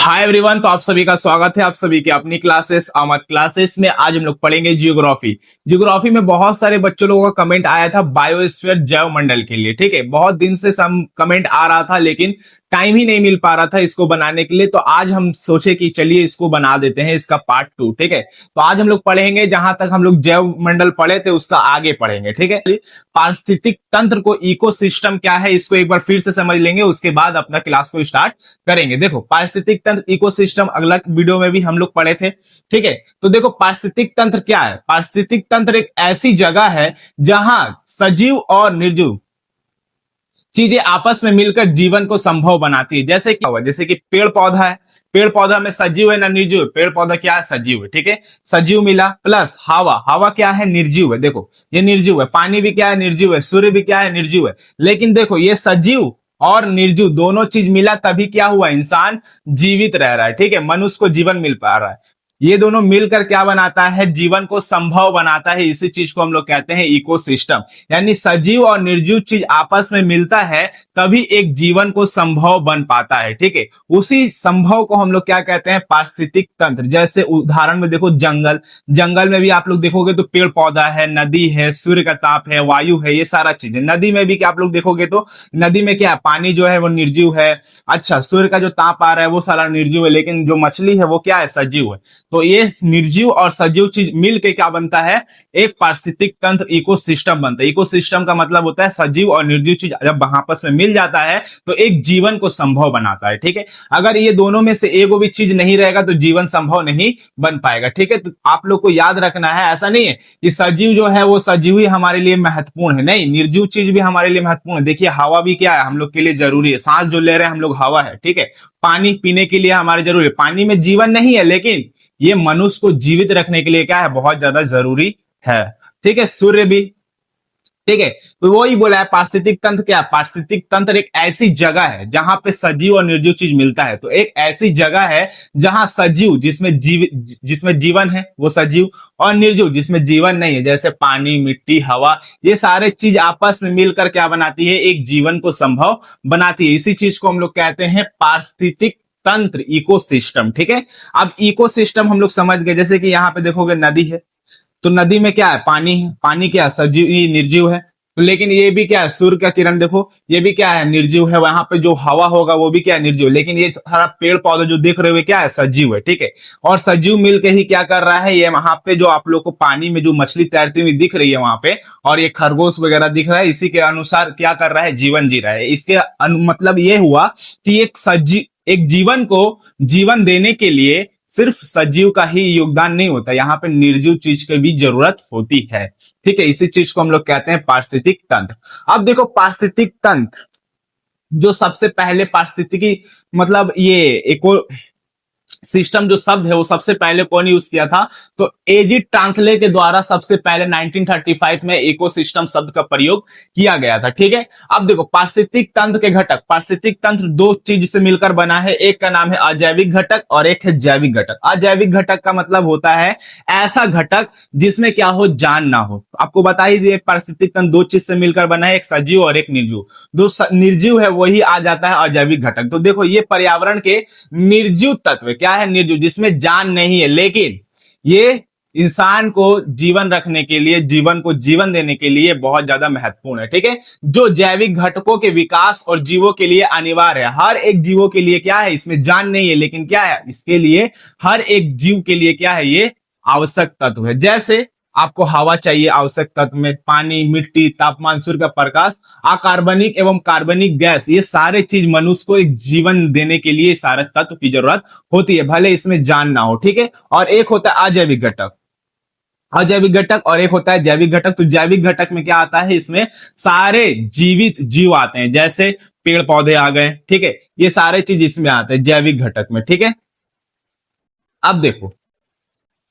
Hi everyone. तो आप सभी का स्वागत है आप सभी के अपनी क्लासेस अमर क्लासेस में। आज हम लोग पढ़ेंगे जियोग्राफी। जियोग्राफी में बहुत सारे बच्चों लोगों का कमेंट आया था बायोस्फीयर जैव मंडल के लिए। ठीक है, बहुत दिन से सम कमेंट आ रहा था लेकिन टाइम ही नहीं मिल पा रहा था इसको बनाने के लिए। तो आज हम सोचे कि चलिए इसको बना देते हैं, इसका पार्ट 2। ठीक है, तो आज हम लोग पढ़ेंगे जहां तक हम लोग जैव मंडल पढ़े थे उसका आगे पढ़ेंगे। ठीक है, पारिस्थितिक तंत्र को इकोसिस्टम क्या है इसको एक बार फिर से समझ लेंगे, उसके बाद अपना क्लास को स्टार्ट करेंगे। देखो, पारिस्थितिक तंत्र इकोसिस्टम अगला वीडियो में भी हम लोग पढ़े थे। ठीक है, तो देखो पारिस्थितिक तंत्र क्या है। पारिस्थितिक तंत्र एक ऐसी जगह है जहां सजीव और निर्जीव चीजें आपस में मिलकर जीवन को संभव बनाती है। जैसे कि पेड़ पौधा है, पेड़ पौधा में सजीव है ना निर्जीव है। पेड़ पौधा क्या है, सजीव है। ठीक है, सजीव मिला प्लस हवा, हवा क्या है, निर्जीव है। देखो ये निर्जीव है। पानी भी क्या है, निर्जीव है। सूर्य भी क्या है, निर्जीव है। लेकिन देखो ये सजीव और निर्जीव दोनों चीज मिला तभी क्या हुआ, इंसान जीवित रह रहा है। ठीक है, मनुष्य को जीवन मिल पा रहा है। ये दोनों मिलकर क्या बनाता है, जीवन को संभव बनाता है। इसी चीज को हम लोग कहते हैं इकोसिस्टम। यानी सजीव और निर्जीव चीज आपस में मिलता है तभी एक जीवन को संभव बन पाता है। ठीक है, उसी संभव को हम लोग क्या कहते हैं, पारिस्थितिक तंत्र। जैसे उदाहरण में देखो जंगल, जंगल में भी आप लोग देखोगे तो पेड़ पौधा है, नदी है, सूर्य का ताप है, वायु है, ये सारा चीज है। नदी में भी क्या आप लोग देखोगे तो नदी में क्या है, पानी जो है वो निर्जीव है। अच्छा, सूर्य का जो ताप आ रहा है वो सारा निर्जीव है, लेकिन जो मछली है वो क्या है, सजीव है। तो ये निर्जीव और सजीव चीज मिलके क्या बनता है, एक पारिस्थितिक तंत्र इकोसिस्टम बनता है। इकोसिस्टम का मतलब होता है सजीव और निर्जीव चीज जब आपस में मिल जाता है तो एक जीवन को संभव बनाता है। ठीक है, अगर ये दोनों में से एक भी चीज नहीं रहेगा तो जीवन संभव नहीं बन पाएगा। ठीक है, तो आप लोग को याद रखना है, ऐसा नहीं है कि सजीव जो है वो सजीव ही हमारे लिए महत्वपूर्ण है, नहीं, निर्जीव चीज भी हमारे लिए महत्वपूर्ण है। देखिए हवा भी क्या है, हम लोग के लिए जरूरी है। सांस जो ले रहे हैं हम लोग हवा है। ठीक है, पानी पीने के लिए हमारे जरूरी है। पानी में जीवन नहीं है लेकिन ये मनुष्य को जीवित रखने के लिए क्या है, बहुत ज्यादा जरूरी है। ठीक है, सूर्य भी। ठीक है, तो वही बोला है पारिस्थितिक तंत्र क्या, पारिस्थितिक तंत्र एक ऐसी जगह है जहां पे सजीव और निर्जीव चीज मिलता है। तो एक ऐसी जगह है जहां सजीव जिसमें जीवन है वो सजीव, और निर्जीव जिसमें जीवन नहीं है, जैसे पानी, मिट्टी, हवा, ये सारे चीज आपस में मिलकर क्या बनाती है, एक जीवन को संभव बनाती है। इसी चीज को हम लोग कहते हैं पारिस्थितिक तंत्र, इकोसिस्टम। ठीक है, अब इकोसिस्टम हम लोग समझ गए। जैसे कि यहाँ पे देखोगे नदी है, तो नदी में क्या है, पानी है। पानी क्या है, सजीव निर्जीव है। तो लेकिन ये भी क्या है, सूर्य का किरण देखो ये भी क्या है, निर्जीव है। वहां पे जो हवा होगा वो भी क्या है, निर्जीव। लेकिन ये सारा पेड़ पौधा जो देख रहे हो क्या है, सजीव है। ठीक है, और सजीव मिलके ही क्या कर रहा है, ये वहां पे जो आप लोग को पानी में जो मछली तैरती हुई दिख रही है वहां पे, और ये खरगोश वगैरह दिख रहा है, इसी के अनुसार क्या कर रहा है, जीवन जी रहा है। इसके मतलब ये हुआ कि एक जीवन को जीवन देने के लिए सिर्फ सजीव का ही योगदान नहीं होता, यहाँ पे निर्जीव चीज की भी जरूरत होती है। ठीक है, इसी चीज को हम लोग कहते हैं पारिस्थितिक तंत्र। अब देखो पारिस्थितिक तंत्र जो सबसे पहले पारिस्थितिकी मतलब ये इको सिस्टम जो शब्द है वो सबसे पहले कौन यूज किया था, तो एजी ट्रांसले के द्वारा सबसे पहले 1935 में इकोसिस्टम शब्द का प्रयोग किया गया था। ठीक है, अब देखो पारिस्थितिक तंत्र के घटक, पारिस्थितिक तंत्र दो चीज से मिलकर बना है। एक का नाम है अजैविक घटक और एक है जैविक घटक। अजैविक घटक का मतलब होता है ऐसा घटक जिसमें क्या हो, जान ना हो। आपको बता ही दिए पारिस्थितिक तंत्र दो चीज से मिलकर बना है, एक सजीव और एक निर्जीव। जो निर्जीव है वही आ जाता है अजैविक घटक। तो देखो ये पर्यावरण के निर्जीव तत्व क्या है, निर्जीव जिसमें जान नहीं है, लेकिन ये इंसान को जीवन रखने के लिए, जीवन को जीवन देने के लिए बहुत ज्यादा महत्वपूर्ण है। ठीक है, जो जैविक घटकों के विकास और जीवों के लिए अनिवार्य है। हर एक जीवों के लिए क्या है, इसमें जान नहीं है लेकिन क्या है, इसके लिए हर एक जीव के लिए क्या है, ये आवश्यक तत्व है। जैसे आपको हवा चाहिए आवश्यक तत्व में, पानी, मिट्टी, तापमान, सूर्य का प्रकाश, अकार्बनिक एवं कार्बनिक गैस, ये सारे चीज मनुष्य को एक जीवन देने के लिए सारे तत्व की जरूरत होती है, भले इसमें जान ना हो। ठीक है, और एक होता है अजैविक घटक, अजैविक घटक, और एक होता है जैविक घटक। तो जैविक घटक में क्या आता है, इसमें सारे जीवित जीव आते हैं, जैसे पेड़ पौधे आ गए। ठीक है, ये सारे चीज इसमें आते हैं जैविक घटक में। ठीक है, अब देखो,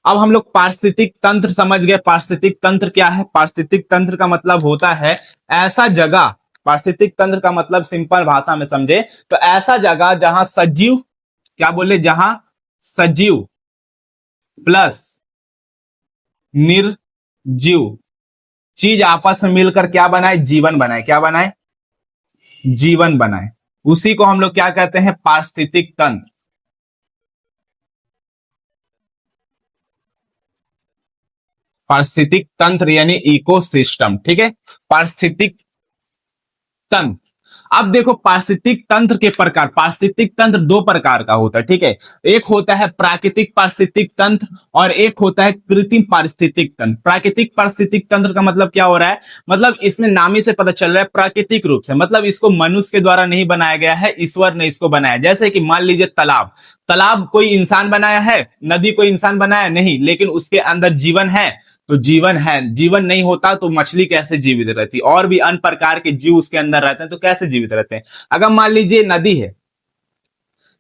अब हम लोग पारिस्थितिक तंत्र समझ गए। पारिस्थितिक तंत्र क्या है, पारिस्थितिक तंत्र का मतलब होता है ऐसा जगह, पारिस्थितिक तंत्र का मतलब सिंपल भाषा में समझे तो ऐसा जगह जहां सजीव, क्या बोले, जहां सजीव प्लस निर्जीव चीज आपस में मिलकर क्या बनाए, जीवन बनाए। क्या बनाए, जीवन बनाए। उसी को हम लोग क्या कहते हैं, पारिस्थितिक तंत्र। पारिस्थितिक तंत्र यानी इकोसिस्टम, ठीक है, पारिस्थितिक तंत्र। अब देखो पारिस्थितिक तंत्र के प्रकार, पारिस्थितिक तंत्र दो प्रकार का होता है, ठीक है, एक होता है प्राकृतिक पारिस्थितिक तंत्र और एक होता है कृत्रिम पारिस्थितिक तंत्र। प्राकृतिक पारिस्थितिक तंत्र का मतलब क्या हो रहा है, मतलब इसमें नाम ही से पता चल रहा है प्राकृतिक रूप से, मतलब इसको मनुष्य के द्वारा नहीं बनाया गया है, ईश्वर ने इसको बनाया। जैसे कि मान लीजिए तालाब, तालाब कोई इंसान बनाया है, नदी कोई इंसान बनाया नहीं, लेकिन उसके अंदर जीवन है, तो जीवन है, जीवन नहीं होता तो मछली कैसे जीवित रहती, और भी अन्य प्रकार के जीव उसके अंदर रहते हैं तो कैसे जीवित रहते हैं। अगर मान लीजिए नदी है,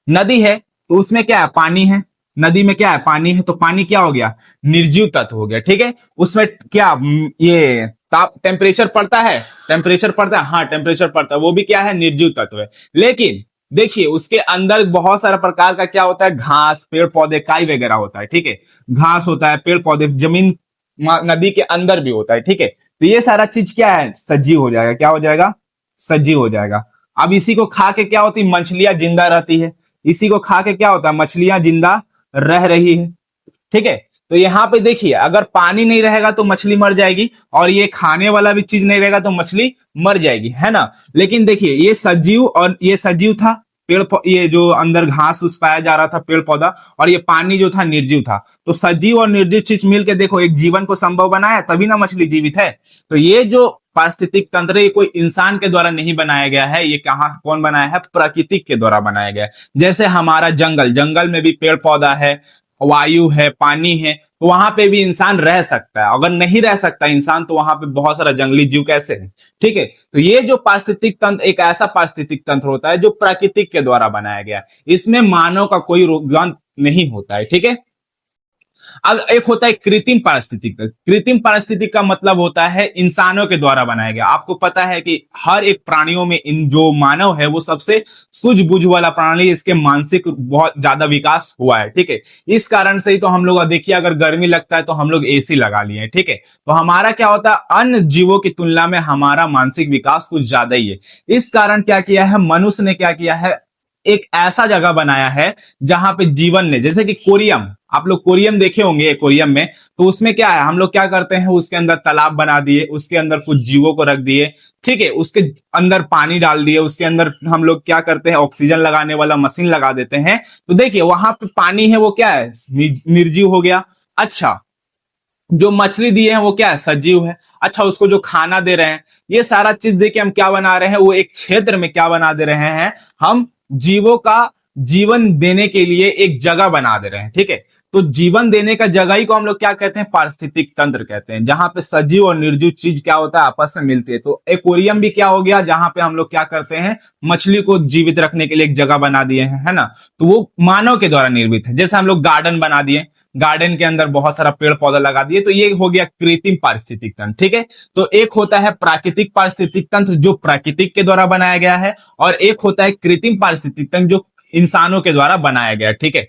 नदी है तो उसमें क्या है, पानी है, नदी में क्या है, पानी है, तो पानी क्या हो गया, निर्जीव तत्व हो गया, ठीक है। उसमें क्या ये ताप टेम्परेचर पड़ता है, टेम्परेचर पड़ता है, हाँ टेम्परेचर पड़ता है, वो भी क्या है, निर्जीव तत्व है। लेकिन देखिए उसके अंदर बहुत सारा प्रकार का क्या होता है, घास, पेड़ पौधे, काई वगैरह होता है, ठीक है, घास होता है, पेड़ पौधे, जमीन नदी के अंदर भी होता है, ठीक है। तो ये सारा चीज क्या है, सजीव हो जाएगा, क्या हो जाएगा, सजीव हो जाएगा। अब इसी को खा के क्या होती है, मछलियां जिंदा रहती है, इसी को खा के क्या होता है, मछलियां जिंदा रह रही है, ठीक है। तो यहाँ पे देखिए अगर पानी नहीं रहेगा तो मछली मर जाएगी, और ये खाने वाला भी चीज नहीं रहेगा तो मछली मर जाएगी, है ना। लेकिन देखिए ये सजीव और ये सजीव था, ये जो अंदर घास उस पाया जा रहा था, पेड़ पौधा, और ये पानी जो था निर्जीव था। तो सजीव और निर्जीव चीज मिलके देखो एक जीवन को संभव बनाया, तभी ना मछली जीवित है। तो ये जो पारिस्थितिक तंत्र ये कोई इंसान के द्वारा नहीं बनाया गया है, ये कहाँ कौन बनाया है, प्राकृतिक के द्वारा बनाया गया है। जैसे हमारा जंगल, जंगल में भी पेड़ पौधा है, वायु है, पानी है, तो वहां पे भी इंसान रह सकता है। अगर नहीं रह सकता इंसान तो वहां पे बहुत सारा जंगली जीव कैसे है, ठीक है। तो ये जो पारिस्थितिक तंत्र एक ऐसा पारिस्थितिक तंत्र होता है जो प्राकृतिक के द्वारा बनाया गया है, इसमें मानव का कोई योगदान नहीं होता है, ठीक है। अब एक होता है कृत्रिम पारिस्थितिक तंत्र। कृत्रिम पारिस्थितिक का मतलब होता है इंसानों के द्वारा बनाया गया। आपको पता है कि हर एक प्राणियों में इन जो मानव है वो सबसे सूझबूझ वाला प्राणी, इसके मानसिक बहुत ज्यादा विकास हुआ है, ठीक है। इस कारण से ही तो हम लोग देखिए अगर गर्मी लगता है तो हम लोग एसी लगा लिए हैं, ठीक है। तो हमारा क्या होता है, अन्य जीवों की तुलना में हमारा मानसिक विकास कुछ ज्यादा ही है। इस कारण क्या किया है, मनुष्य ने क्या किया है, एक ऐसा जगह बनाया है जहां पे जीवन ने, जैसे कि कोरियम, आप लोग कोरियम देखे होंगे, कोरियम में तो उसमें क्या है, हम लोग क्या करते हैं, उसके अंदर तालाब बना दिए, उसके अंदर कुछ जीवों को रख दिए, ठीक है, उसके अंदर पानी डाल दिए, उसके अंदर हम लोग क्या करते हैं, ऑक्सीजन लगाने वाला मशीन लगा देते हैं। तो देखिए वहां पे पानी है वो क्या है, निर्जीव हो गया। अच्छा, जो मछली दिए हैं वो क्या है, सजीव है। अच्छा, उसको जो खाना दे रहे हैं, ये सारा चीज देखिए हम क्या बना रहे हैं, वो एक क्षेत्र में क्या बना दे रहे हैं, हम जीवों का जीवन देने के लिए एक जगह बना दे रहे हैं, ठीक है। तो जीवन देने का जगह ही को हम लोग क्या कहते हैं, पारिस्थितिक तंत्र कहते हैं, जहां पे सजीव और निर्जीव चीज क्या होता है, आपस में मिलती है। तो एक्वेरियम भी क्या हो गया, जहां पे हम लोग क्या करते हैं, मछली को जीवित रखने के लिए एक जगह बना दिए हैं, है ना। तो वो मानव के द्वारा निर्मित है। जैसे हम लोग गार्डन बना दिए, गार्डन के अंदर बहुत सारा पेड़ पौधा लगा दिए, तो ये हो गया कृत्रिम पारिस्थितिक तंत्र, ठीक है। तो एक होता है प्राकृतिक पारिस्थितिक तंत्र जो प्राकृतिक के द्वारा बनाया गया है, और एक होता है कृत्रिम पारिस्थितिक तंत्र जो इंसानों के द्वारा बनाया गया, ठीक है।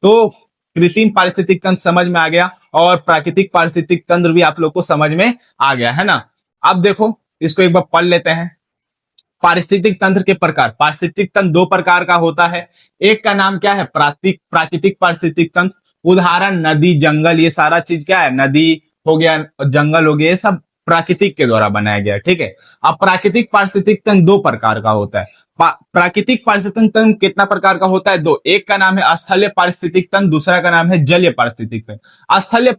तो कृत्रिम पारिस्थितिक तंत्र समझ में आ गया और प्राकृतिक पारिस्थितिक तंत्र भी आप लोग को समझ में आ गया, है ना। अब देखो इसको एक बार पढ़ लेते हैं। पारिस्थितिक तंत्र के प्रकार, पारिस्थितिक तंत्र दो प्रकार का होता है। एक का नाम क्या है, प्राकृतिक पारिस्थितिक तंत्र। उदाहरण नदी, जंगल, ये सारा चीज क्या है, नदी हो गया, जंगल हो गया, ये सब प्राकृतिक के द्वारा बनाया गया, ठीक है। अब प्राकृतिक पारिस्थितिक तंत्र दो प्रकार का होता है। प्राकृतिक पारिस्थितिक तंत्र कितना प्रकार का होता है, दो। एक का नाम है स्थलीय पारिस्थितिक तंत्र, दूसरा का नाम है जलीय पारिस्थितिक तंत्र। स्थलीय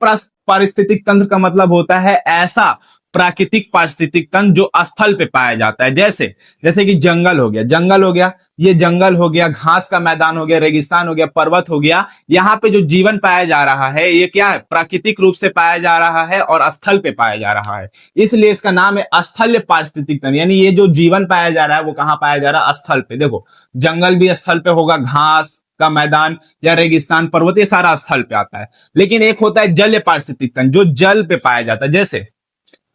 पारिस्थितिक तंत्र का मतलब होता है ऐसा प्राकृतिक पारिस्थितिक तंत्र जो स्थल पे पाया जाता है। जैसे जैसे कि जंगल हो गया, जंगल हो गया, ये जंगल हो गया, घास का मैदान हो गया, रेगिस्तान हो गया, पर्वत हो गया। यहाँ पे जो जीवन पाया जा रहा है ये क्या है, प्राकृतिक रूप से पाया जा रहा है और स्थल पे पाया जा रहा है, इसलिए इसका नाम है स्थलीय पारिस्थितिक तंत्र। यानी ये जो जीवन पाया जा रहा है वो कहाँ पाया जा रहा है, स्थल पे। देखो जंगल भी स्थल पे होगा, घास का मैदान या रेगिस्तान, पर्वत, ये सारा स्थल पे आता है। लेकिन एक होता है जलीय पारिस्थितिक तंत्र जो जल पे पाया जाता है। जैसे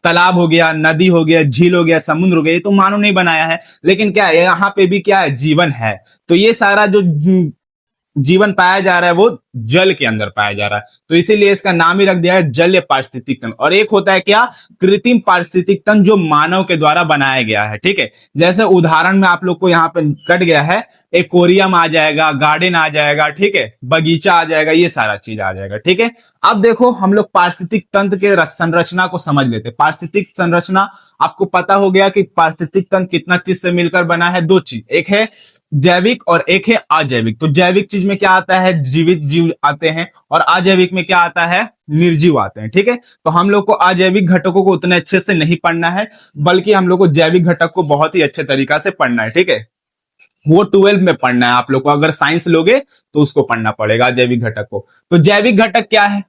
तालाब हो गया, नदी हो गया, झील हो गया, समुद्र हो गया, ये तो मानव नहीं बनाया है, लेकिन क्या है यहाँ पे भी क्या है, जीवन है। तो ये सारा जो जीवन पाया जा रहा है वो जल के अंदर पाया जा रहा है, तो इसीलिए इसका नाम ही रख दिया है जलीय पारिस्थितिक तंत्र। और एक होता है क्या, कृत्रिम पारिस्थितिक तंत्र जो मानव के द्वारा बनाया गया है, ठीक है। जैसे उदाहरण में आप लोग को यहाँ पे कट गया है, एक्वेरियम आ जाएगा, गार्डन आ जाएगा, ठीक है, बगीचा आ जाएगा, ये सारा चीज आ जाएगा, ठीक है। अब देखो हम लोग पारिस्थितिक तंत्र के संरचना को समझ लेते हैं। पारिस्थितिक संरचना आपको पता हो गया कि पारिस्थितिक तंत्र कितना चीज से मिलकर बना है, दो चीज, एक है जैविक और एक है अजैविक। तो जैविक चीज में क्या आता है, जीवित जीव आते हैं, और अजैविक में क्या आता है, निर्जीव आते हैं, ठीक है। तो हम लोग को अजैविक घटकों को उतने अच्छे से नहीं पढ़ना है, बल्कि हम लोग को जैविक घटक को बहुत ही अच्छे तरीका से पढ़ना है, ठीक है। वो 12 में पढ़ना है आप लोग को, अगर साइंस लोगे तो उसको पढ़ना पड़ेगा जैविक घटक को। तो जैविक घटक क्या है,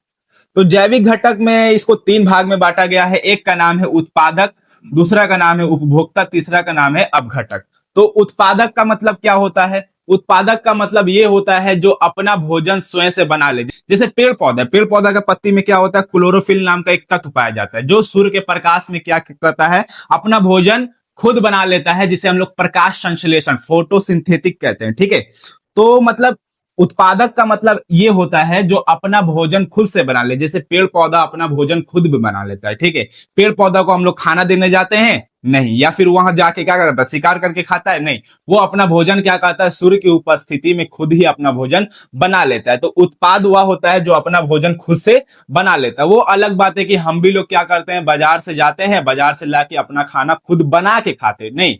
तो जैविक घटक में इसको तीन भाग में बांटा गया है। एक का नाम है उत्पादक, दूसरा का नाम है उपभोक्ता, तीसरा का नाम है अपघटक। तो उत्पादक का मतलब क्या होता है, उत्पादक का मतलब ये होता है जो अपना भोजन स्वयं से बना ले। जैसे पेड़ पौधा, पेड़ पौधा के पत्ती में क्या होता है, क्लोरोफिल नाम का एक तत्व पाया जाता है, जो सूर्य के प्रकाश में क्या करता है, अपना भोजन खुद बना लेता है, जिसे हम लोग प्रकाश संश्लेषण, फोटोसिंथेटिक कहते हैं, ठीक है। तो मतलब उत्पादक का मतलब ये होता है जो अपना भोजन खुद से बना ले। जैसे पेड़ पौधा अपना भोजन खुद भी बना लेता है, ठीक है। पेड़ पौधा को हम लोग खाना देने जाते हैं नहीं, या फिर वहां जाके क्या करता है, शिकार करके खाता है नहीं, वो अपना भोजन क्या करता है, सूर्य की उपस्थिति में खुद ही अपना भोजन बना लेता है। तो उत्पाद वह होता है जो अपना भोजन खुद से बना लेता है। वो अलग बात है कि हम भी लोग क्या करते हैं, बाजार से जाते हैं, बाजार से लाके अपना खाना खुद बना के खाते नहीं,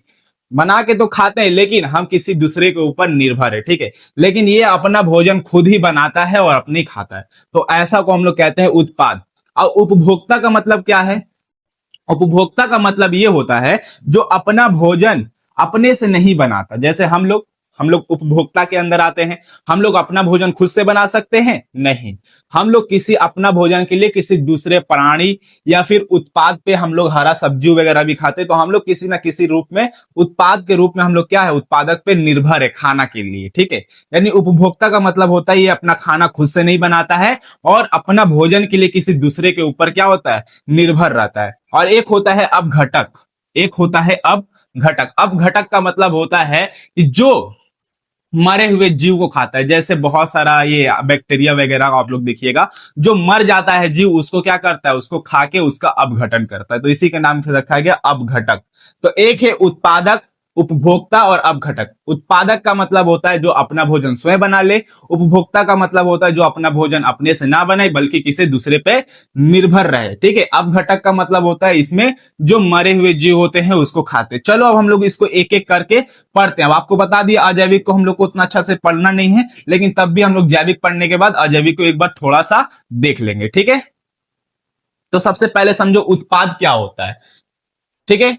बना के तो खाते हैं लेकिन हम किसी दूसरे के ऊपर निर्भर है, ठीक है। लेकिन ये अपना भोजन खुद ही बनाता है और अपने खाता है, तो ऐसा को हम लोग कहते हैं उत्पाद। और उपभोक्ता का मतलब क्या है, उपभोक्ता का मतलब ये होता है जो अपना भोजन अपने से नहीं बनाता। जैसे हम लोग उपभोक्ता के अंदर आते हैं। हम लोग अपना भोजन खुद से बना सकते हैं नहीं, हम लोग किसी अपना भोजन के लिए किसी दूसरे प्राणी या फिर उत्पाद पे हम लोग हरा सब्जी वगैरह भी खाते हैं। तो हम लोग किसी ना किसी रूप में उत्पाद के रूप में हम लोग क्या है, उत्पादक पे निर्भर है खाना के लिए, ठीक है। यानी उपभोक्ता का मतलब होता है ये अपना खाना खुद से नहीं बनाता है और अपना भोजन के लिए किसी दूसरे के ऊपर क्या होता है, निर्भर रहता है। और एक होता है अपघटक, एक होता है अपघटक। अपघटक का मतलब होता है कि जो मरे हुए जीव को खाता है। जैसे बहुत सारा ये बैक्टीरिया वगैरह आप लोग देखिएगा, जो मर जाता है जीव उसको क्या करता है, उसको खा के उसका अपघटन करता है। तो इसी के नाम से रखा गया अपघटक। तो एक है उत्पादक, उपभोक्ता और अपघटक। उत्पादक का मतलब होता है जो अपना भोजन स्वयं बना ले, उपभोक्ता का मतलब होता है जो अपना भोजन अपने से ना बनाए बल्कि किसी दूसरे पे निर्भर रहे, ठीक है। अपघटक का मतलब होता है इसमें जो मरे हुए जीव होते हैं उसको खाते। चलो अब हम लोग इसको एक एक करके पढ़ते हैं। अब आपको बता दिया अजैविक को हम लोग को उतना अच्छा से पढ़ना नहीं है, लेकिन तब भी हम लोग जैविक पढ़ने के बाद अजैविक को एक बार थोड़ा सा देख लेंगे, ठीक है। तो सबसे पहले समझो उत्पाद क्या होता है, ठीक है।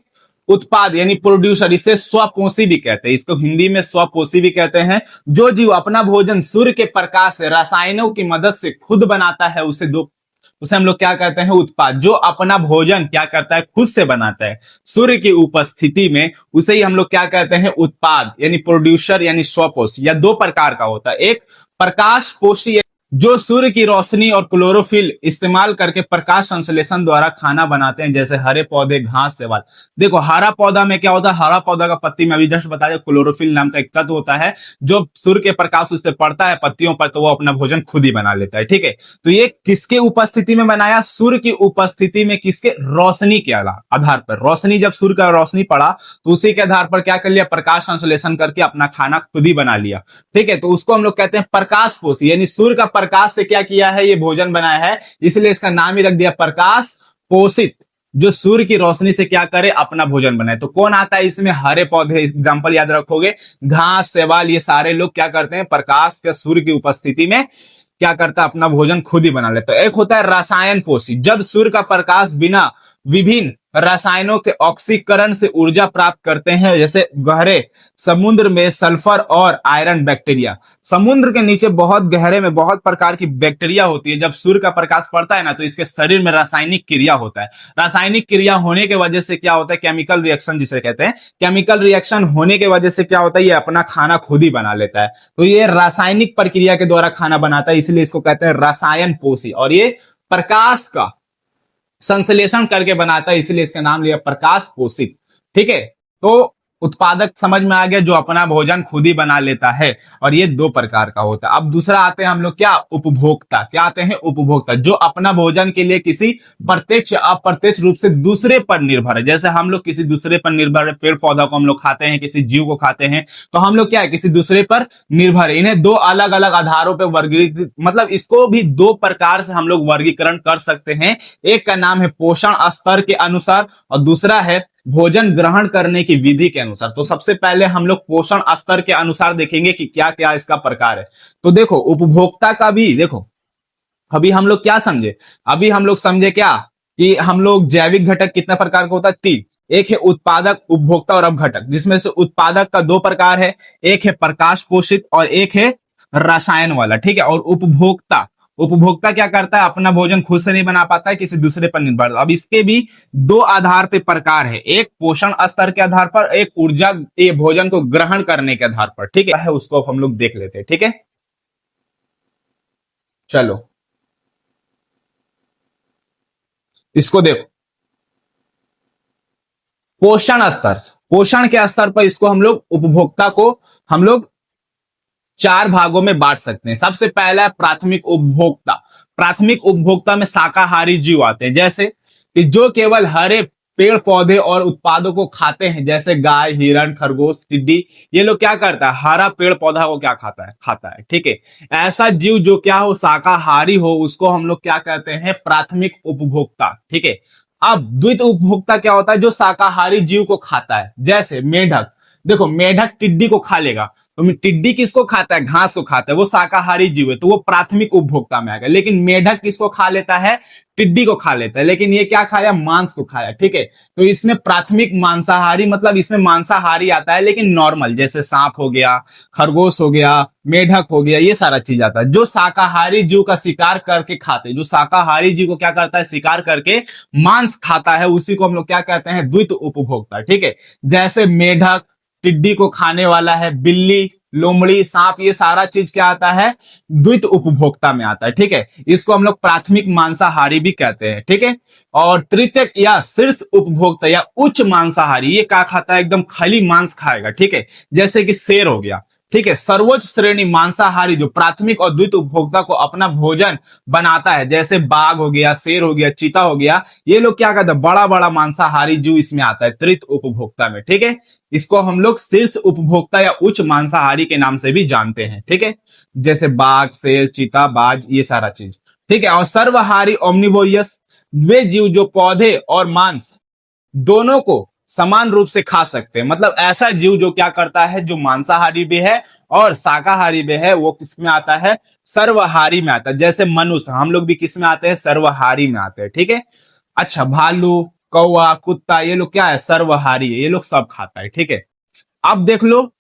उत्पाद यानी प्रोड्यूसर, इसे स्वपोषी भी कहते हैं, इसको हिंदी में स्वपोषी भी कहते हैं। जो जीव अपना भोजन सूर्य के प्रकाश से रसायनों की मदद से खुद बनाता है उसे हम लोग क्या कहते हैं, उत्पाद। जो अपना भोजन क्या करता है, खुद से बनाता है सूर्य की उपस्थिति में, उसे ही हम लोग क्या कहते हैं, उत्पाद यानी प्रोड्यूसर यानी स्वपोषी। या दो प्रकार का होता है, एक प्रकाश पोषी जो सूर्य की रोशनी और क्लोरोफिल इस्तेमाल करके प्रकाश संश्लेषण द्वारा खाना बनाते हैं, जैसे हरे पौधे, घास, शैवाल। देखो हरा पौधा में क्या होता है, हरा पौधा का पत्ती में अभी जस्ट बताया क्लोरोफिल नाम का एक तत्व होता है, जो सूर्य के प्रकाश उस पर पड़ता है पत्तियों पर, तो वो अपना भोजन खुद ही बना लेता है, ठीक है। तो ये किसके उपस्थिति में बनाया, सूर्य की उपस्थिति में, किसके, रोशनी के आधार पर। रोशनी, जब सूर्य का रोशनी पड़ा तो उसी के आधार पर क्या कर लिया, प्रकाश संश्लेषण करके अपना खाना खुद ही बना लिया, ठीक है। तो उसको हम लोग कहते हैं प्रकाश पोषी, यानी सूर्य का प्रकाश से क्या किया है, ये भोजन बनाया है, इसलिए इसका नाम ही रख दिया प्रकाश पोषित। जो सूर्य की रोशनी से क्या करे, अपना भोजन बनाए। तो कौन आता है इसमें, हरे पौधे, एग्जांपल याद रखोगे, घास, शैवाल, ये सारे लोग क्या करते हैं, प्रकाश के सूर्य की उपस्थिति में क्या करता है, अपना भोजन खुद ही बना लेता है। एक होता है रसायन पोषी, जब सूर्य का प्रकाश बिना विभिन्न रसायनों के ऑक्सीकरण से ऊर्जा प्राप्त करते हैं, जैसे गहरे समुद्र में सल्फर और आयरन बैक्टीरिया। समुद्र के नीचे बहुत गहरे में बहुत प्रकार की बैक्टीरिया होती है, जब सूर्य का प्रकाश पड़ता है ना तो इसके शरीर में रासायनिक क्रिया होता है। रासायनिक क्रिया होने की वजह से क्या होता है, केमिकल रिएक्शन जिसे कहते हैं, केमिकल रिएक्शन होने की वजह से क्या होता है, ये अपना खाना खुद ही बना लेता है। तो ये रासायनिक प्रक्रिया के द्वारा खाना बनाता है, इसलिए इसको कहते हैं रसायन पोषी। और ये प्रकाश का संश्लेषण करके बनाता है, इसलिए इसका नाम लिया प्रकाश पोषित, ठीक है। तो उत्पादक समझ में आ गया, जो अपना भोजन खुद ही बना लेता है, और ये दो प्रकार का होता है। अब दूसरा आते हैं हम लोग क्या, उपभोक्ता। क्या आते हैं, उपभोक्ता, जो अपना भोजन के लिए किसी प्रत्यक्ष अप्रत्यक्ष रूप से दूसरे पर निर्भर है। जैसे हम लोग किसी दूसरे पर निर्भर है, पेड़ पौधा को हम लोग खाते हैं, किसी जीव को खाते हैं, तो हम लोग क्या है, किसी दूसरे पर निर्भर है। इन्हें दो अलग अलग आधारों पर वर्गीकृत, मतलब इसको भी दो प्रकार से हम लोग वर्गीकरण कर सकते हैं। एक का नाम है पोषण स्तर के अनुसार, और दूसरा है भोजन ग्रहण करने की विधि के अनुसार। तो सबसे पहले हम लोग पोषण स्तर के अनुसार देखेंगे कि क्या क्या इसका प्रकार है। तो देखो, उपभोक्ता का भी देखो, अभी हम लोग क्या समझे, अभी हम लोग समझे क्या कि हम लोग जैविक घटक कितना प्रकार का होता है, तीन। एक है उत्पादक, उपभोक्ता और अपघटक, जिसमें से उत्पादक का दो प्रकार है, एक है प्रकाश पोषित और एक है रसायन वाला, ठीक है। और उपभोक्ता, उपभोक्ता क्या करता है, अपना भोजन खुद से नहीं बना पाता है, किसी दूसरे पर निर्भर। अब इसके भी दो आधार पे प्रकार है, एक पोषण स्तर के आधार पर, एक ऊर्जा, ये भोजन को ग्रहण करने के आधार पर, ठीक है। उसको हम लोग देख लेते हैं, ठीक है। चलो इसको देखो, पोषण स्तर, पोषण के स्तर पर इसको हम लोग, उपभोक्ता को हम लोग चार भागों में बांट सकते हैं। सबसे पहला है प्राथमिक उपभोक्ता। प्राथमिक उपभोक्ता में शाकाहारी जीव आते हैं, जैसे कि जो केवल हरे पेड़ पौधे और उत्पादों को खाते हैं, जैसे गाय, हिरण, खरगोश, टिड्डी। ये लोग क्या करता है, हरा पेड़ पौधा को क्या खाता है, खाता है, ठीक है। ऐसा जीव जो क्या हो, शाकाहारी हो, उसको हम लोग क्या कहते हैं, प्राथमिक उपभोक्ता, ठीक है। अब द्वितीय उपभोक्ता क्या होता है, जो शाकाहारी जीव को खाता है, जैसे मेढक। देखो, मेढक टिड्डी को खा लेगा, तो टिड्डी किसको खाता है, घास को खाता है, वो शाकाहारी जीव है, तो वो प्राथमिक उपभोक्ता में आएगा। लेकिन मेढक किसको खा लेता है, टिड्डी को खा लेता है, लेकिन ये क्या खाया, मांस को खाया, ठीक है। तो इसमें प्राथमिक मांसाहारी, मतलब इसमें मांसाहारी आता है, लेकिन नॉर्मल, जैसे सांप हो गया, खरगोश हो गया, मेढक हो गया, ये सारा चीज आता है। जो शाकाहारी जीव का शिकार करके खाते, जो शाकाहारी जीव को क्या करता है, शिकार करके मांस खाता है, उसी को हम लोग क्या कहते हैं, द्वितीय उपभोक्ता, ठीक है। जैसे मेढक टिड्डी को खाने वाला है, बिल्ली, लोमड़ी, सांप, ये सारा चीज क्या आता है, द्वितीय उपभोक्ता में आता है, ठीक है। इसको हम लोग प्राथमिक मांसाहारी भी कहते हैं, ठीक है। और तृतीयक या शीर्ष उपभोक्ता या उच्च मांसाहारी, ये क्या खाता है, एकदम खाली मांस खाएगा, ठीक है। जैसे कि शेर हो गया, ठीक है। सर्वोच्च श्रेणी मांसाहारी जो प्राथमिक और द्वितीय उपभोक्ता को अपना भोजन बनाता है, जैसे बाघ हो गया, शेर हो गया, चीता हो गया, ये लोग क्या कहते हैं, बड़ा बड़ा मांसाहारी जीव इसमें आता है, तृतीय उपभोक्ता में, ठीक है। इसको हम लोग शीर्ष उपभोक्ता या उच्च मांसाहारी के नाम से भी जानते हैं, ठीक है। जैसे बाघ, शेर, चीता, बाज, ये सारा चीज, ठीक है। और सर्वहारी ओमनिवोरियस, वे जीव जो पौधे और मांस दोनों को समान रूप से खा सकते हैं। मतलब ऐसा जीव जो क्या करता है, जो मांसाहारी भी है और शाकाहारी भी है, वो किस में आता है, सर्वहारी में आता है। जैसे मनुष्य, हम लोग भी किस में आते हैं, सर्वहारी में आते हैं, ठीक है। अच्छा, भालू, कौवा, कुत्ता, ये लोग क्या है, सर्वहारी है, ये लोग सब खाता है, ठीक है। अब देख लो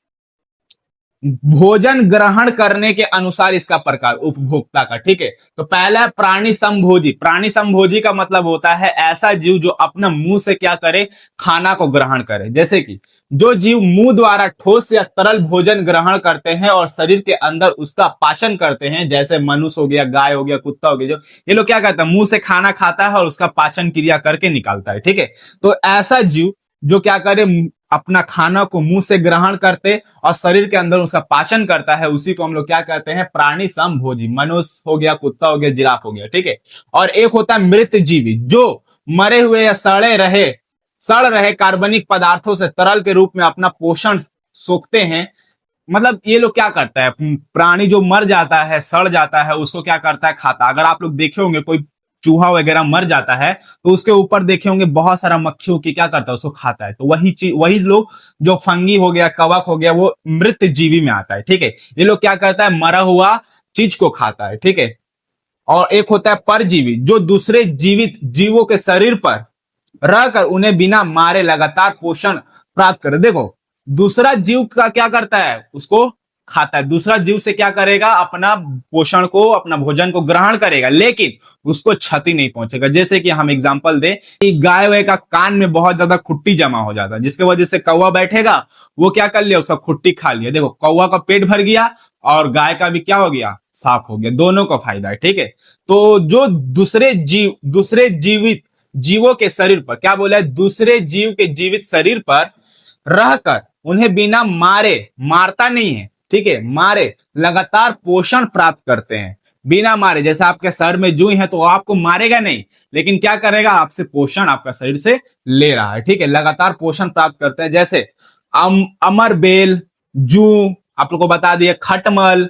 भोजन ग्रहण करने के अनुसार इसका प्रकार उपभोक्ता का, ठीक है। तो पहला है प्राणी संभोजी। प्राणी संभोजी का मतलब होता है ऐसा जीव जो अपना मुंह से क्या करे, खाना को ग्रहण करे। जैसे कि जो जीव मुंह द्वारा ठोस या तरल भोजन ग्रहण करते हैं और शरीर के अंदर उसका पाचन करते हैं, जैसे मनुष्य हो गया, गाय हो गया, कुत्ता हो गया, जो ये लोग क्या करता है, मुंह से खाना खाता है और उसका पाचन क्रिया करके निकालता है, ठीक है। तो ऐसा जीव जो क्या करे, अपना खाना को मुंह से ग्रहण करते और शरीर के अंदर उसका पाचन करता है, उसी को हम लोग क्या कहते हैं, प्राणी समभोजी। मनुष्य हो गया, कुत्ता हो गया, जिराफ हो गया, ठीक है। और एक होता है मृत जीवी, जो मरे हुए या सड़ रहे कार्बनिक पदार्थों से तरल के रूप में अपना पोषण सोखते हैं। मतलब ये लोग क्या करता है, प्राणी जो मर जाता है, सड़ जाता है, उसको क्या करता है, खाता। अगर आप लोग देखे होंगे कोई चूहा वगैरह मर जाता है, तो उसके ऊपर देखे होंगे बहुत सारा मक्खियों की, क्या करता है, उसको खाता है। तो वही चीज, वही लोग जो फंगी हो गया, कवक हो गया, वो मृत जीवी में आता है, ठीक है। ये लोग क्या करता है, मरा हुआ चीज को खाता है, ठीक है। और एक होता है परजीवी, जो दूसरे जीवित जीवों के शरीर पर रहकर उन्हें बिना मारे लगातार पोषण प्राप्त करे। देखो, दूसरा जीव का क्या करता है, उसको खाता है, दूसरा जीव से क्या करेगा, अपना पोषण को, अपना भोजन को ग्रहण करेगा, लेकिन उसको क्षति नहीं पहुंचेगा। जैसे कि हम एग्जांपल दें कि गाय वाय का कान में बहुत ज्यादा खुट्टी जमा हो जाता है, जिसके वजह से कौवा बैठेगा, वो क्या कर लिया, उसका खुट्टी खा लिया। देखो, कौवा का पेट भर गया और गाय का भी क्या हो गया, साफ हो गया, दोनों को फायदा है, ठीक है। तो जो दूसरे जीवित जीवों के शरीर पर, क्या बोला है, दूसरे जीव के जीवित शरीर पर रहकर उन्हें बिना मारे, मारता नहीं है, ठीक है, मारे लगातार पोषण प्राप्त करते हैं। बिना मारे, जैसे आपके सर में जूं है तो आपको मारेगा नहीं, लेकिन क्या करेगा, आपसे पोषण आपका शरीर से ले रहा है, ठीक है, लगातार पोषण प्राप्त करते हैं। जैसे अमरबेल, जूं, आप लोग को बता दिए, खटमल,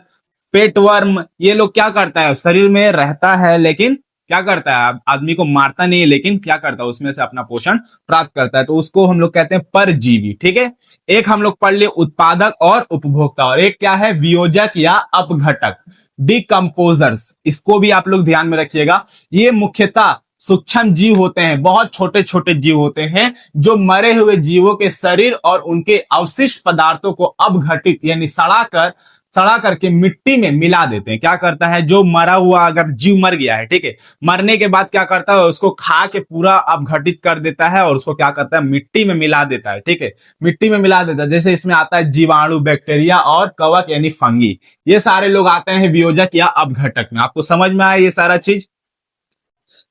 पेटवर्म, ये लोग क्या करता है, शरीर में रहता है लेकिन क्या करता है, आदमी को मारता नहीं है, लेकिन क्या करता है, उसमें से अपना पोषण प्राप्त करता है, तो उसको हम लोग कहते हैं परजीवी, ठीक है। एक हम लोग पढ़ लिए उत्पादक और उपभोक्ता, और एक क्या है, वियोजक या अपघटक, डिकम्पोजर्स, इसको भी आप लोग ध्यान में रखिएगा। ये मुख्यतः सूक्ष्म जीव होते हैं, बहुत छोटे छोटे जीव होते हैं, जो मरे हुए जीवों के शरीर और उनके अवशिष्ट पदार्थों को अपघटित यानी सड़ा करके मिट्टी में मिला देते हैं। क्या करता है, जो मरा हुआ अगर जीव मर गया है, ठीक है, मरने के बाद क्या करता है, उसको खा के पूरा अपघटित कर देता है और उसको क्या करता है, मिट्टी में मिला देता है, ठीक है, मिट्टी में मिला देता है। जैसे इसमें आता है जीवाणु, बैक्टीरिया और कवक यानी फंगी, ये सारे लोग आते हैं वियोजक या अपघटक में। आपको समझ में आया ये सारा चीज?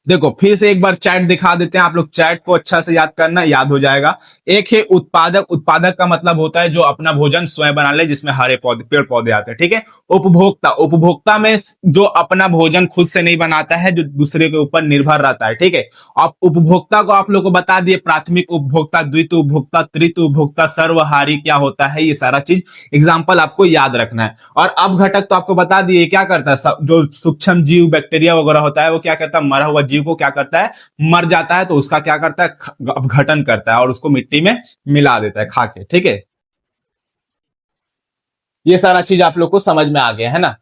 देखो फिर से एक बार चैट दिखा देते हैं, आप लोग चैट को अच्छा से याद करना, याद हो जाएगा। एक है उत्पादक, उत्पादक का मतलब होता है जो अपना भोजन स्वयं बना ले, जिसमें हरे पौधे, पेड़ पौधे आते हैं, ठीक है। उपभोक्ता, उपभोक्ता में जो अपना भोजन खुद से नहीं बनाता है, जो दूसरे के ऊपर निर्भर रहता है, ठीक है। अब उपभोक्ता को आप लोग को बता दिए, प्राथमिक उपभोक्ता, द्वितीय उपभोक्ता, तृतीय उपभोक्ता, सर्वहारी क्या होता है, ये सारा चीज एग्जाम्पल आपको याद रखना है। और अपघटक तो आपको बता दिए क्या करता है, जो सूक्ष्म जीव बैक्टीरिया वगैरह होता है वो क्या करता है, मरा हुआ जीव को क्या करता है, मर जाता है तो उसका क्या करता है, अपघटन करता है और उसको मिट्टी में मिला देता है खा के, ठीक है। ये सारा चीज आप लोग को समझ में आ गया है ना।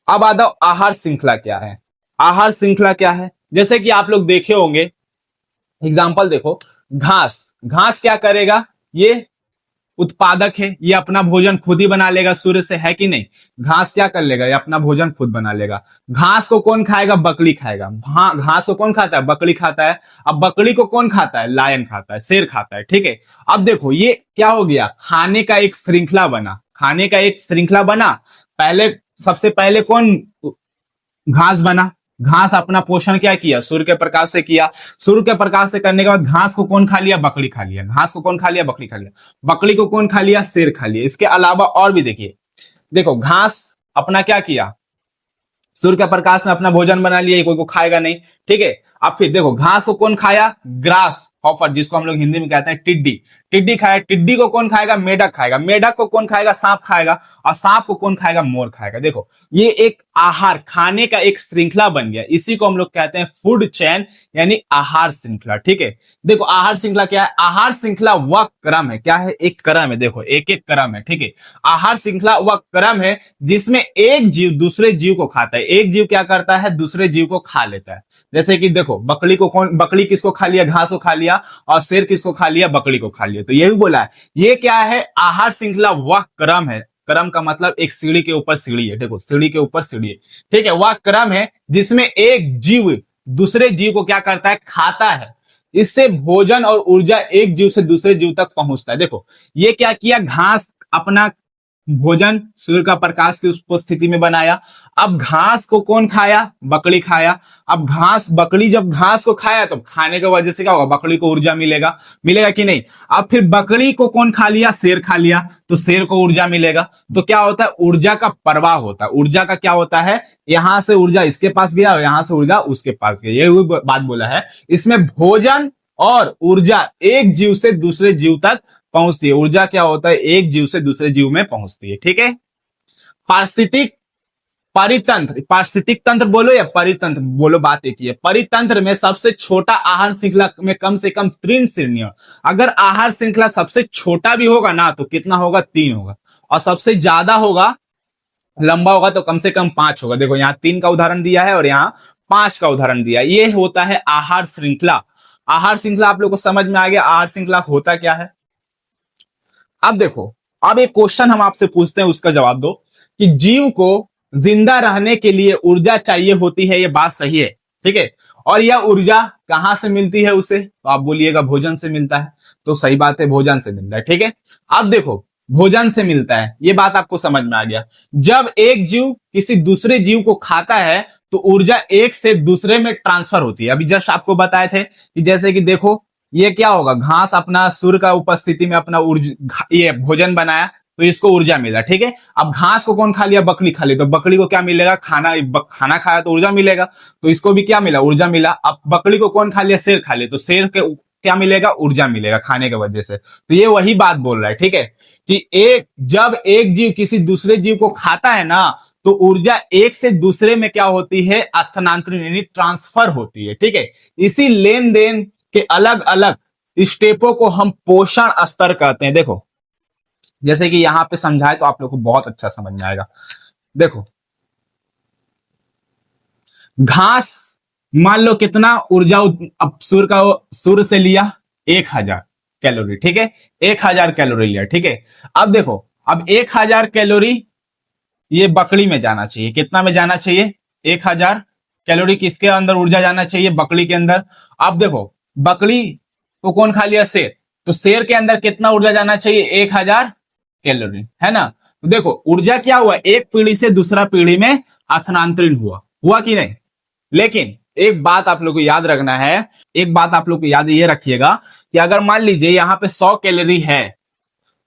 अब आ जाओ आहार श्रृंखला क्या है। आहार श्रृंखला क्या है, जैसे कि आप लोग देखे होंगे, एग्जाम्पल देखो, घास, घास क्या करेगा, ये उत्पादक है, ये अपना भोजन खुद ही बना लेगा सूर्य से, है कि नहीं। घास क्या कर लेगा, ये अपना भोजन खुद बना लेगा। घास को कौन खाएगा, बकरी खाएगा। हाँ, घास को कौन खाता है, बकरी खाता है। अब बकरी को कौन खाता है, लायन खाता है, शेर खाता है, ठीक है। अब देखो ये क्या हो गया, खाने का एक श्रृंखला बना, खाने का एक श्रृंखला बना। पहले, सबसे पहले कौन, घास बना, घास अपना पोषण क्या किया, सूर्य के प्रकाश से किया। सूर्य के प्रकाश से करने के बाद घास को कौन खा लिया, बकरी खा लिया। घास को कौन खा लिया, बकरी खा लिया। बकरी को कौन खा लिया, शेर खा लिया। इसके अलावा और भी देखिए, देखो घास अपना क्या किया, सूर्य के प्रकाश में अपना भोजन बना लिया, कोई को खाएगा नहीं, ठीक है। अब फिर देखो घास को कौन खाया, ग्रास हॉपर, जिसको हम लोग हिंदी में कहते हैं टिड्डी, टिड्डी खाया। टिड्डी को कौन खाएगा, मेढक खाएगा। मेढक को कौन खाएगा, सांप खाएगा। और सांप को कौन खाएगा, मोर खाएगा। देखो ये एक आहार, खाने का एक श्रृंखला बन गया, इसी को हम लोग कहते हैं फूड चेन यानी आहार श्रृंखला, ठीक है। देखो आहार श्रृंखला क्या है, आहार श्रृंखला वह क्रम है, क्या है, एक क्रम है, देखो एक एक क्रम है, ठीक है। आहार श्रृंखला वह क्रम है जिसमें एक जीव दूसरे जीव को खाता है, एक जीव क्या करता है, दूसरे जीव को खा लेता है। जैसे कि देखो बकरी को कौन, बकरी किसको खा लिया, घास को खा लिया, और शेर किसको खा लिया, बकरी को खा लिया। तो ये भी बोला है, ये क्या है, आहार श्रृंखला वह क्रम है। क्रम का मतलब एक सीढ़ी के ऊपर सीढ़ी है, देखो सीढ़ी के ऊपर सीढ़ी है, ठीक है। वह क्रम है जिसमें एक जीव दूसरे जीव को क्या करता है, खाता है। इससे भोजन और ऊर्जा एक जीव से दूसरे जीव तक पहुंचता है। देखो ये क्या किया, घास अपना भोजन सूर्य का प्रकाश की उपस्थिति में बनाया। अब घास को कौन खाया, बकरी खाया। अब घास, बकरी जब घास को खाया तो खाने की वजह से क्या होगा, बकरी को ऊर्जा मिलेगा, मिलेगा कि नहीं। अब फिर बकरी को कौन खा लिया, शेर खा लिया, तो शेर को ऊर्जा मिलेगा। तो क्या होता है, ऊर्जा का प्रवाह होता है। ऊर्जा का क्या होता है, यहां से ऊर्जा इसके पास गया और यहां से ऊर्जा उसके पास गया, ये बात बोला है। इसमें भोजन और ऊर्जा एक जीव से दूसरे जीव तक पहुंचती है। ऊर्जा क्या होता है, एक जीव से दूसरे जीव में पहुंचती है, ठीक है। पारिस्थितिक परितंत्र, पारिस्थितिक तंत्र बोलो या परितंत्र बोलो, बात एक ही है। परितंत्र में सबसे छोटा आहार श्रृंखला में कम से कम 3 श्रेणियां। अगर आहार श्रृंखला सबसे छोटा भी होगा ना तो कितना होगा, 3 होगा, और सबसे ज्यादा होगा, लंबा होगा तो कम से कम 5 होगा। देखो यहाँ 3 का उदाहरण दिया है और यहाँ 5 का उदाहरण दिया है। ये होता है आहार श्रृंखला। आहार श्रृंखला आप लोग को समझ में आ गया, आहार श्रृंखला होता क्या है। अब देखो, अब एक क्वेश्चन हम आपसे पूछते हैं, उसका जवाब दो कि जीव को जिंदा रहने के लिए ऊर्जा चाहिए होती है, ये बात सही है, ठीक है। और यह ऊर्जा कहां से मिलती है उसे, तो आप बोलिएगा भोजन से मिलता है, तो सही बात है, भोजन से मिलता है, ठीक है। अब देखो भोजन से मिलता है, ये बात आपको समझ में आ गया। जब एक जीव किसी दूसरे जीव को खाता है तो ऊर्जा एक से दूसरे में ट्रांसफर होती है। अभी जस्ट आपको बताए थे कि जैसे कि देखो ये क्या होगा, घास अपना सूर्य का उपस्थिति में अपना ऊर्जा ये भोजन बनाया तो इसको ऊर्जा मिला, ठीक है। अब घास को कौन खा लिया, बकरी खा ली, तो बकरी को क्या मिलेगा, खाना, खाना खाया तो ऊर्जा मिलेगा, तो इसको भी क्या मिला, ऊर्जा मिला। अब बकरी को कौन खा लिया, शेर खा लिया, तो शेर के क्या मिलेगा, ऊर्जा मिलेगा खाने की वजह से। तो ये वही बात बोल रहा है, ठीक है, कि जब एक जीव किसी दूसरे जीव को खाता है ना, तो ऊर्जा एक से दूसरे में क्या होती है, स्थानांतरण यानी ट्रांसफर होती है, ठीक है। इसी लेन देन के अलग अलग स्टेपों को हम पोषण स्तर कहते हैं। देखो जैसे कि यहां पे समझाए तो आप लोग को बहुत अच्छा समझ में आएगा। देखो घास, मान लो कितना ऊर्जा अब सूर्य से लिया 1000 कैलोरी, ठीक है, 1000 कैलोरी लिया, ठीक है। अब देखो, अब 1000 कैलोरी ये बकरी में जाना चाहिए, कितना में जाना चाहिए, 1000 कैलोरी किसके अंदर ऊर्जा जाना चाहिए, बकरी के अंदर। अब देखो बकरी को कौन खा लिया, शेर, तो शेर के अंदर कितना ऊर्जा जाना चाहिए, 1000 कैलोरी, है ना। तो देखो ऊर्जा क्या हुआ, एक पीढ़ी से दूसरा पीढ़ी में स्थानांतरित हुआ कि नहीं। लेकिन एक बात आप लोग को याद रखना है, एक बात आप लोग को याद ये रखिएगा कि अगर मान लीजिए यहाँ पे 100 कैलोरी है,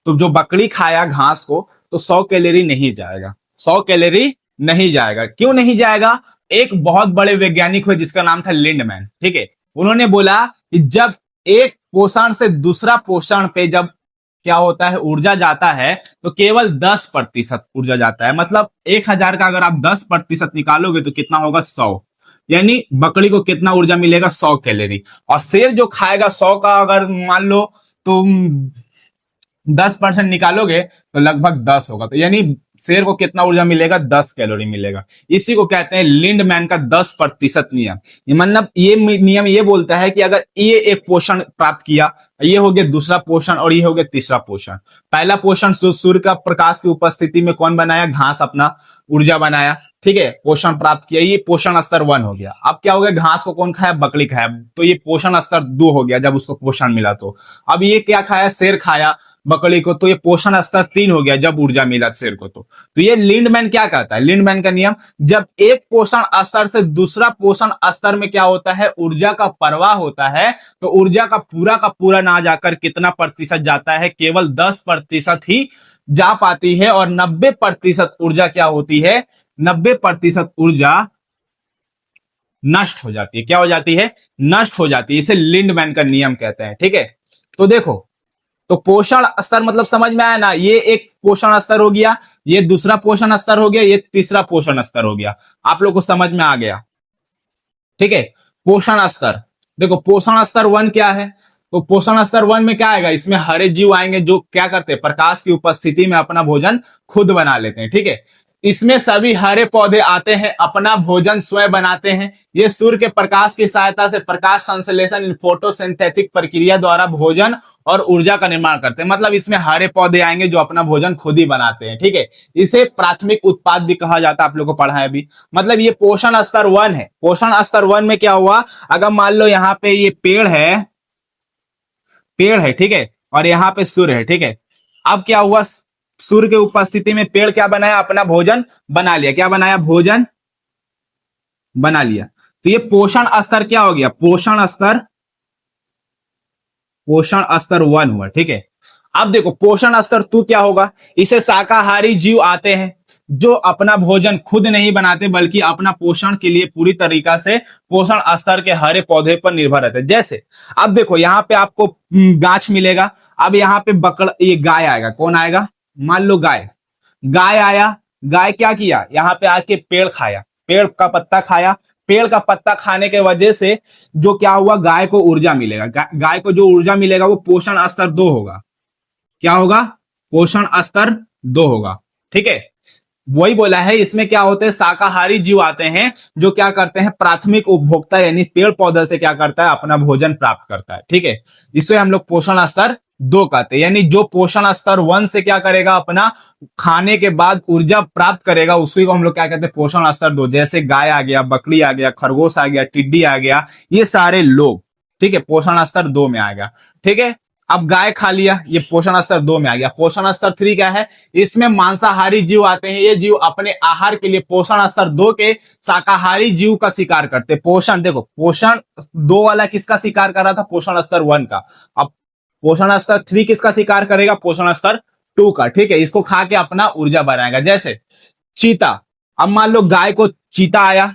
तो जो बकरी खाया घास को तो 100 कैलोरी नहीं जाएगा, 100 कैलोरी नहीं जाएगा। क्यों नहीं जाएगा, एक बहुत बड़े वैज्ञानिक हुए जिसका नाम था लिंडमैन, ठीक है। उन्होंने बोला कि जब एक पोषण से दूसरा पोषण पे जब क्या होता है, ऊर्जा जाता है, तो केवल 10% ऊर्जा जाता है। मतलब 1000 का अगर आप 10% निकालोगे तो कितना होगा, 100, यानी बकरी को कितना ऊर्जा मिलेगा, 100 कैलोरी। और शेर जो खाएगा 100 का अगर मान लो तुम 10% निकालोगे तो लगभग 10 होगा, तो यानी शेर को कितना ऊर्जा मिलेगा, 10 कैलोरी मिलेगा। इसी को कहते हैं लिंडमैन का 10% नियम। मतलब ये नियम ये बोलता है कि अगर ये एक पोषण प्राप्त किया, ये हो गया दूसरा पोषण और ये हो गया तीसरा पोषण। पहला पोषण सूर्य का प्रकाश की उपस्थिति में कौन बनाया, घास अपना ऊर्जा बनाया, ठीक है, पोषण प्राप्त किया, ये पोषण स्तर 1 हो गया। अब क्या हो गया, घास को कौन खाया, बकरी खाया, तो ये पोषण स्तर 2 हो गया जब उसको पोषण मिला। तो अब ये क्या खाया, शेर खाया बकरी को, तो ये पोषण स्तर 3 हो गया जब ऊर्जा मिला शेर को। तो ये लिंडमैन क्या कहता है, लिंडमैन का नियम, जब एक पोषण स्तर से दूसरा पोषण स्तर में क्या होता है, ऊर्जा का प्रवाह होता है, तो ऊर्जा का पूरा ना जाकर कितना प्रतिशत जाता है, केवल 10% ही जा पाती है, और 90% ऊर्जा क्या होती है, 90% ऊर्जा नष्ट हो जाती है। क्या हो जाती है, नष्ट हो जाती है। इसे लिंडमैन का नियम कहते हैं, ठीक है। तो देखो, तो पोषण स्तर मतलब समझ में आया ना, ये एक पोषण स्तर हो गया, ये दूसरा पोषण स्तर हो गया, ये तीसरा पोषण स्तर हो गया। आप लोग को समझ में आ गया, ठीक है। पोषण स्तर, देखो पोषण स्तर 1 क्या है, तो पोषण स्तर 1 में क्या आएगा, इसमें हरे जीव आएंगे जो क्या करते हैं, प्रकाश की उपस्थिति में अपना भोजन खुद बना लेते हैं, ठीक है। इसमें सभी हरे पौधे आते हैं, अपना भोजन स्वयं बनाते हैं। ये सूर्य के प्रकाश की सहायता से प्रकाश संश्लेषण फोटोसिंथेटिक प्रक्रिया द्वारा भोजन और ऊर्जा का निर्माण करते हैं। मतलब इसमें हरे पौधे आएंगे जो अपना भोजन खुद ही बनाते हैं, ठीक है। इसे प्राथमिक उत्पाद भी कहा जाता है, आप लोग को पढ़ा है अभी। मतलब ये पोषण स्तर 1 है। पोषण स्तर 1 में क्या हुआ, अगर मान लो यहाँ पे ये पेड़ है, ठीक है, और यहाँ पे सूर्य है, ठीक है। अब क्या हुआ, सूर्य के उपस्थिति में पेड़ क्या बनाया, अपना भोजन बना लिया। क्या बनाया, भोजन बना लिया। तो ये पोषण स्तर क्या हो गया, पोषण स्तर 1 हुआ, ठीक है। अब देखो पोषण स्तर 2 क्या होगा, इसे शाकाहारी जीव आते हैं जो अपना भोजन खुद नहीं बनाते बल्कि अपना पोषण के लिए पूरी तरीका से पोषण स्तर के हरे पौधे पर निर्भर रहते हैं। जैसे अब देखो यहाँ पे आपको गाछ मिलेगा, अब यहाँ पे ये गाय आएगा, कौन आएगा, मान लो गाय आया, गाय क्या किया, यहाँ पे आके पेड़ खाया, पेड़ का पत्ता खाया। पेड़ का पत्ता खाने के वजह से जो क्या हुआ, गाय को ऊर्जा मिलेगा। गाय को जो ऊर्जा मिलेगा वो पोषण स्तर 2 होगा। क्या होगा, पोषण स्तर 2 होगा, ठीक है। वही बोला है, इसमें क्या होते हैं, शाकाहारी जीव आते हैं जो क्या करते हैं, प्राथमिक उपभोक्ता यानी पेड़ पौधे से क्या करता है, अपना भोजन प्राप्त करता है, ठीक है। इसे हम लोग पोषण स्तर 2 कहते हैं। यानी जो पोषण स्तर 1 से क्या करेगा, अपना खाने के बाद ऊर्जा प्राप्त करेगा, उसी को हम लोग क्या कहते हैं, पोषण स्तर 2। जैसे गाय आ गया, बकरी आ गया, खरगोश आ गया, टिड्डी आ गया, ये सारे लोग, ठीक है, पोषण स्तर 2 में आ गया, ठीक है। अब गाय खा लिया, ये पोषण स्तर 2 में आ गया। पोषण स्तर 3 क्या है? इसमें मांसाहारी जीव आते हैं। ये जीव अपने आहार के लिए पोषण स्तर 2 के शाकाहारी जीव का शिकार करते। पोषण देखो, पोषण 2 वाला किसका शिकार कर रहा था? पोषण स्तर 1 का। अब पोषण स्तर 3 किसका शिकार करेगा? पोषण स्तर 2 का। ठीक है, इसको खा के अपना ऊर्जा बढ़ाएगा। जैसे चीता, अब मान लो गाय को चीता आया,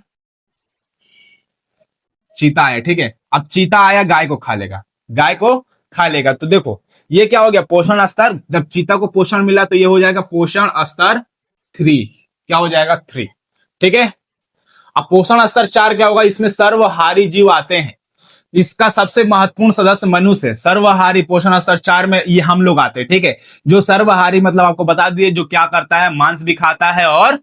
चीता आया, ठीक है। अब चीता आया, गाय को खा लेगा, गाय को खा लेगा। तो देखो ये क्या हो गया? पोषण स्तर, जब चीता को पोषण मिला तो ये हो जाएगा पोषण स्तर 3। क्या हो जाएगा? 3। ठीक है। अब पोषण स्तर 4 क्या होगा? इसमें सर्वहारी जीव आते हैं। इसका सबसे महत्वपूर्ण सदस्य मनुष्य है। सर्वहारी पोषण स्तर 4 में ये हम लोग आते हैं। ठीक है, जो सर्वहारी मतलब आपको बता दिए, जो क्या करता है? मांस भी खाता है और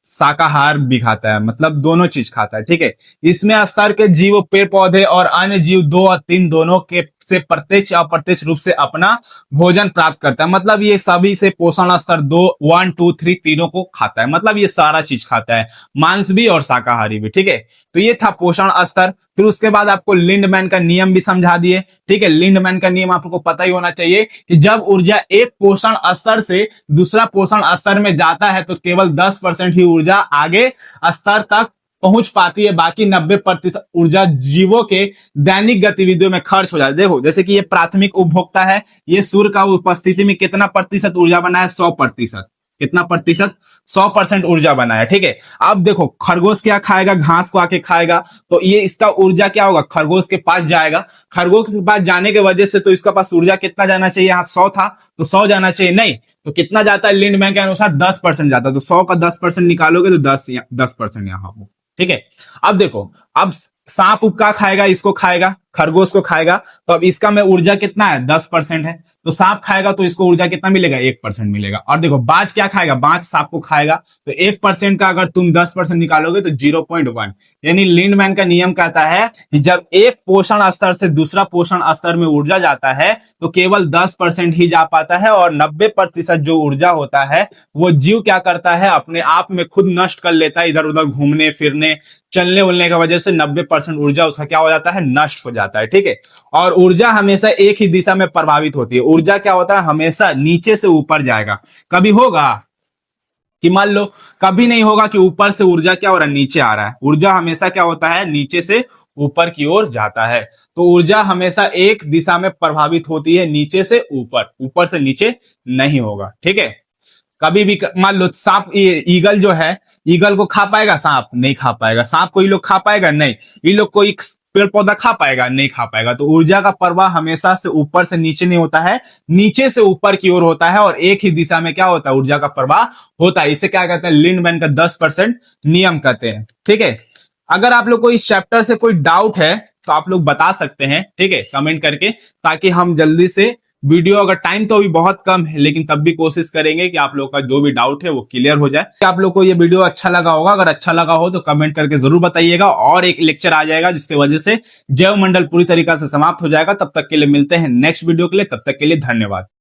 शाकाहार भी खाता है, मतलब दोनों चीज खाता है। ठीक है, इसमें स्तर के जीव पेड़ पौधे और अन्य जीव 2 और 3 दोनों के से प्रत्यक्ष या अप्रत्यक्ष रूप से अपना भोजन प्राप्त करता है। मतलब ये सभी से पोषण स्तर 2, 1, 2, 3 तीनों को खाता है। मतलब ये सारा चीज खाता है, मांस भी और शाकाहारी भी। ठीक है, तो ये था पोषण स्तर। फिर उसके बाद आपको लिंडमैन का नियम भी समझा दिए। ठीक है, लिंडमैन का नियम आपको पता ही होना चाहिए कि जब ऊर्जा एक पोषण स्तर से दूसरा पोषण स्तर में जाता है तो केवल 10% ही ऊर्जा आगे स्तर तक पहुंच पाती है। बाकी 90% ऊर्जा जीवों के दैनिक गतिविधियों में खर्च हो जाती है। देखो जैसे कि ये प्राथमिक उपभोक्ता है, ये सूर्य का उपस्थिति में कितना प्रतिशत ऊर्जा बना है? 100%। कितना प्रतिशत? 100% ऊर्जा बना है। ठीक है, अब देखो खरगोश क्या खाएगा? घास को आके खाएगा, तो ये इसका ऊर्जा क्या होगा? खरगोश के पास जाएगा। खरगोश के पास जाने की वजह से तो इसका पास ऊर्जा कितना जाना चाहिए? यहाँ 100 था तो 100 जाना चाहिए, नहीं तो कितना जाता है? लिंडमैन के अनुसार 10% जाता है। तो 100 का 10% निकालोगे तो 10% यहाँ हो। ठीक है, अब देखो, अब सांप उपका खाएगा, इसको खाएगा, खरगोश को खाएगा, तो अब इसका में ऊर्जा कितना है? 10% है। तो सांप खाएगा तो इसको ऊर्जा कितना मिलेगा? 1% मिलेगा। और देखो बाज क्या खाएगा? बाज सांप को खाएगा, तो 1% का अगर तुम 10% निकालोगे तो 0.1। यानी लिंडमैन का नियम कहता है कि जब एक पोषण स्तर से दूसरा पोषण स्तर में ऊर्जा जाता है तो केवल 10% ही जा पाता है, और 90% जो ऊर्जा होता है वो जीव क्या करता है? अपने आप में खुद नष्ट कर लेता है। इधर उधर घूमने फिरने चलने उलने की वजह से 90% ऊर्जा उसका क्या हो जाता है? नष्ट हो जाता है। ठीक है, और ऊर्जा हमेशा एक ही दिशा में प्रभावित होती है। ऊर्जा क्या होता है? हमेशा नीचे से ऊपर जाएगा। कभी होगा कि मान लो, कभी नहीं होगा कि ऊपर से ऊर्जा क्या हो रहा है? नीचे आ रहा है। ऊर्जा हमेशा क्या होता है? नीचे से ऊपर की ओर जाता है। तो ऊर्जा हमेशा एक दिशा में प्रभावित होती है, नीचे से ऊपर, ऊपर से नीचे नहीं होगा। ठीक है, कभी भी मान लो सांप, ईगल जो है, ईगल को खा पाएगा सांप? नहीं खा पाएगा। सांप को ये लोग खा पाएगा? नहीं। ये लोग कोई पेड़ पौधा खा पाएगा? नहीं खा पाएगा। तो ऊर्जा का प्रवाह हमेशा से ऊपर से नीचे नहीं होता है, नीचे से ऊपर की ओर होता है, और एक ही दिशा में क्या होता है? ऊर्जा का प्रवाह होता है। इसे क्या कहते हैं? लिंडमैन का 10% नियम कहते हैं। ठीक है, अगर आप लोग को इस चैप्टर से कोई डाउट है तो आप लोग बता सकते हैं। ठीक है, कमेंट करके, ताकि हम जल्दी से वीडियो, अगर टाइम तो अभी बहुत कम है लेकिन तब भी कोशिश करेंगे कि आप लोग का जो भी डाउट है वो क्लियर हो जाए। आप लोग को ये वीडियो अच्छा लगा होगा, अगर अच्छा लगा हो तो कमेंट करके जरूर बताइएगा। और एक लेक्चर आ जाएगा जिसकी वजह से जैव मंडल पूरी तरीके से समाप्त हो जाएगा। तब तक के लिए मिलते हैं नेक्स्ट वीडियो के लिए, तब तक के लिए धन्यवाद।